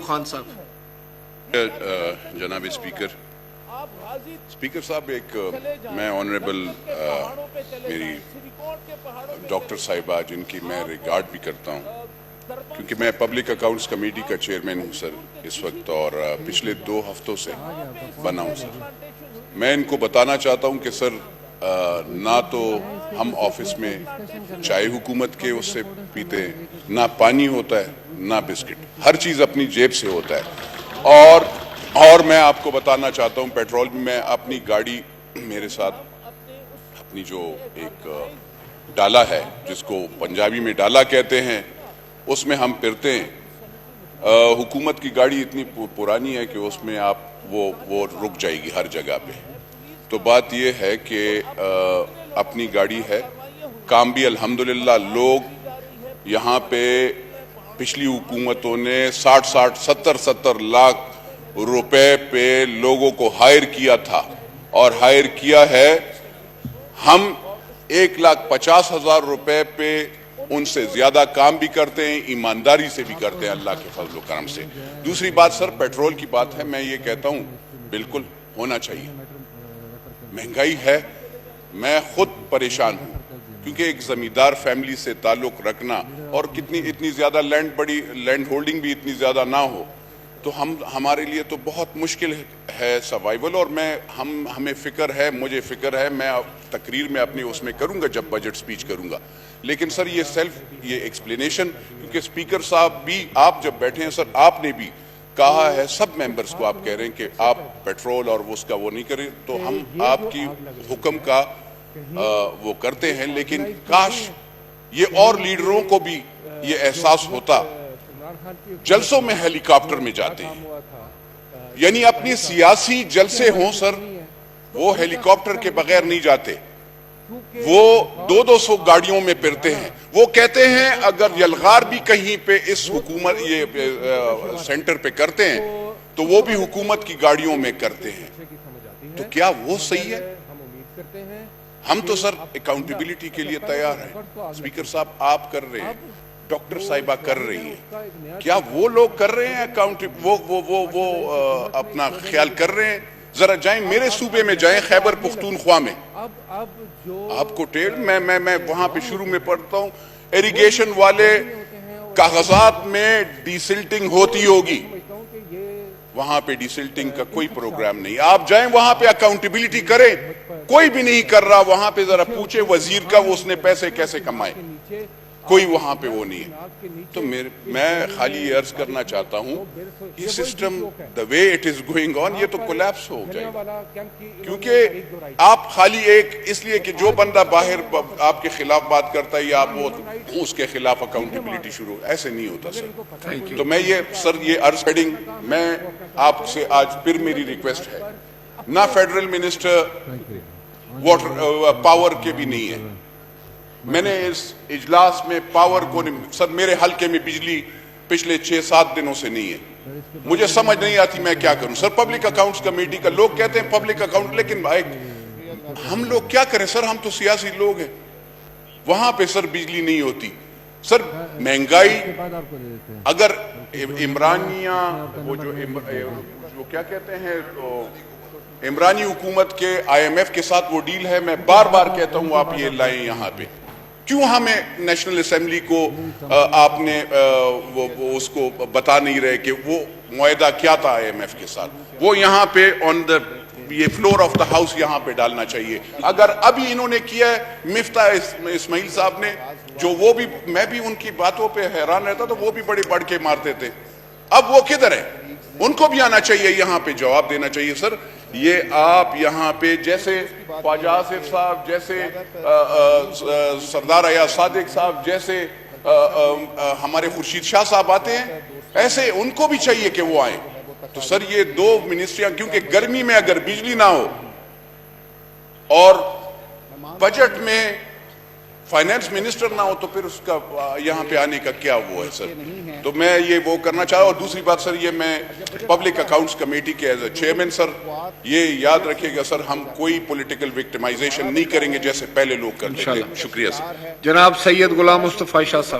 خان صاحب جناب اسپیکر صاحب میں آنریبل میری ڈاکٹر صاحبہ جن کی میں ریگارڈ بھی کرتا ہوں کیونکہ میں پبلک اکاؤنٹس کمیٹی کا چیئرمین ہوں سر اس وقت اور پچھلے 2 ہفتوں سے بنا ہوں سر. میں ان کو بتانا چاہتا ہوں کہ سر نہ تو ہم آفس میں چائے حکومت کے اس سے پیتے ہیں, نہ پانی ہوتا ہے نہ بسکٹ, ہر چیز اپنی جیب سے ہوتا ہے. اور میں آپ کو بتانا چاہتا ہوں پیٹرول بھی میں اپنی گاڑی میرے ساتھ اپنی جو ایک ڈالا ہے جس کو پنجابی میں ڈالا کہتے ہیں اس میں ہم پھرتے ہیں. حکومت کی گاڑی اتنی پرانی ہے کہ اس میں آپ وہ رک جائے گی ہر جگہ پہ. تو بات یہ ہے کہ اپنی گاڑی ہے, کام بھی الحمدللہ لوگ یہاں پہ پچھلی حکومتوں نے 60-70 لاکھ روپے پہ لوگوں کو ہائر کیا تھا اور ہائر کیا ہے. ہم 1,50,000 روپے پہ ان سے زیادہ کام بھی کرتے ہیں, ایمانداری سے بھی کرتے ہیں اللہ کے فضل و کرم سے. دوسری بات سر پیٹرول کی بات ہے, میں یہ کہتا ہوں بالکل ہونا چاہیے. مہنگائی ہے, میں خود پریشان ہوں کیونکہ ایک زمیندار فیملی سے تعلق رکھنا اور اتنی زیادہ لینڈ ہولڈنگ بھی اتنی زیادہ نہ ہو تو ہمارے لیے تو بہت مشکل ہے سروائیول. اور ہمیں فکر ہے, مجھے فکر ہے, میں تقریر میں اپنی اس میں کروں گا جب بجٹ سپیچ کروں گا. لیکن سر یہ ایکسپلینیشن کیونکہ اسپیکر صاحب بھی آپ جب بیٹھے ہیں سر آپ نے بھی کہا ہے سب ممبرز کو آپ کہہ رہے ہیں کہ آپ پیٹرول اور اس کا وہ نہیں کریں, تو ہم آپ کی حکم کا وہ کرتے ہیں. لیکن کاش یہ اور لیڈروں کو بھی یہ احساس ہوتا. جلسوں میں ہیلی کاپٹر میں جاتے ہیں, یعنی اپنی سیاسی جلسے ہوں سر وہ ہیلی کاپٹر کے بغیر نہیں جاتے, وہ 200 گاڑیوں میں پھرتے ہیں. وہ کہتے ہیں اگر یلغار بھی کہیں پہ اس حکومت یہ سینٹر پہ کرتے ہیں تو وہ بھی حکومت کی گاڑیوں میں کرتے ہیں. تو کیا وہ صحیح ہے؟ ہم تو سر اکاؤنٹیبلٹی کے لیے تیار ہیں. اسپیکر صاحب آپ کر رہے ہیں, ڈاکٹر صاحبہ کر رہی ہیں, کیا وہ لوگ کر رہے ہیں وہ اپنا خیال کر رہے ہیں؟ ذرا جائیں میرے صوبے میں جائیں, خیبر پختونخوا میں آپ کو میں وہاں پہ شروع میں پڑھتا ہوں ایریگیشن والے کاغذات میں ڈیسلٹنگ ہوتی ہوگی, وہاں پہ ڈیسلٹنگ کا کوئی پروگرام نہیں. آپ جائیں وہاں پہ اکاؤنٹیبلٹی کریں, کوئی بھی نہیں کر رہا. وہاں پہ ذرا پوچھے وزیر کا وہ اس نے پیسے کیسے کمائے, کوئی وہاں پہ وہ نہیں ہے. تو میں خالی یہ عرض کرنا چاہتا ہوں یہ system the way it is going on یہ تو کولیپس ہو جائے گا. کیونکہ آپ خالی ایک اس لیے کہ جو بندہ باہر آپ کے خلاف بات کرتا ہے یا آپ وہ اس کے خلاف اکاؤنٹیبلٹی شروع, ایسے نہیں ہوتا سر. تو میں یہ سر یہ عرض کریں, میں آپ سے آج پھر میری ریکویسٹ ہے, نہ فیڈرل منسٹر واٹر پاور کے بھی نہیں ہے. میں نے اس اجلاس میں پاور کو سر میرے حلقے میں بجلی پچھلے 6-7 دنوں سے نہیں ہے. مجھے سمجھ نہیں آتی میں کیا کروں سر. پبلک اکاؤنٹس کمیٹی کا لوگ کہتے ہیں پبلک اکاؤنٹ, لیکن ہم لوگ کیا کریں سر, ہم تو سیاسی لوگ ہیں. وہاں پہ سر بجلی نہیں ہوتی سر. مہنگائی اگر عمرانیہ وہ جو کیا کہتے ہیں عمرانی حکومت کے IMF کے ساتھ وہ ڈیل ہے, میں بار بار کہتا ہوں آپ یہ لائیں یہاں پہ. کیوں ہمیں نیشنل اسمبلی کو آپ نے اس کو بتا نہیں رہے کہ وہ معاہدہ کیا تھا IMF کے ساتھ, وہ یہاں پہ آن دا یہ فلور آف دا ہاؤس یہاں پہ ڈالنا چاہیے. اگر ابھی انہوں نے کیا ہے مفتاح اسماعیل صاحب نے, جو وہ بھی میں بھی ان کی باتوں پہ حیران رہتا, تو وہ بھی بڑے بڑھ کے مارتے تھے. اب وہ کدھر ہے؟ ان کو بھی آنا چاہیے, یہاں پہ جواب دینا چاہیے. سر یہ آپ یہاں پہ جیسے خواجہ آصف صاحب, جیسے سردار ایاز صادق صاحب, جیسے ہمارے خورشید شاہ صاحب آتے ہیں, ایسے ان کو بھی چاہیے کہ وہ آئیں. تو سر یہ 2 منسٹریاں, کیونکہ گرمی میں اگر بجلی نہ ہو اور بجٹ میں فائنانس منسٹر نہ ہو تو پھر اس کا یہاں پہ آنے کا کیا وہ ہے سر. تو میں یہ وہ کرنا چاہتا ہوں. اور دوسری بات سر, یہ میں پبلک اکاؤنٹس کمیٹی کے ایز اے چیئرمین سر یہ یاد رکھیے گا سر, ہم کوئی پولیٹیکل وکٹمائزیشن نہیں کریں گے جیسے پہلے لوگ کرتے تھے. شکریہ سر. جناب سید غلام مصطفی شاہ صاحب.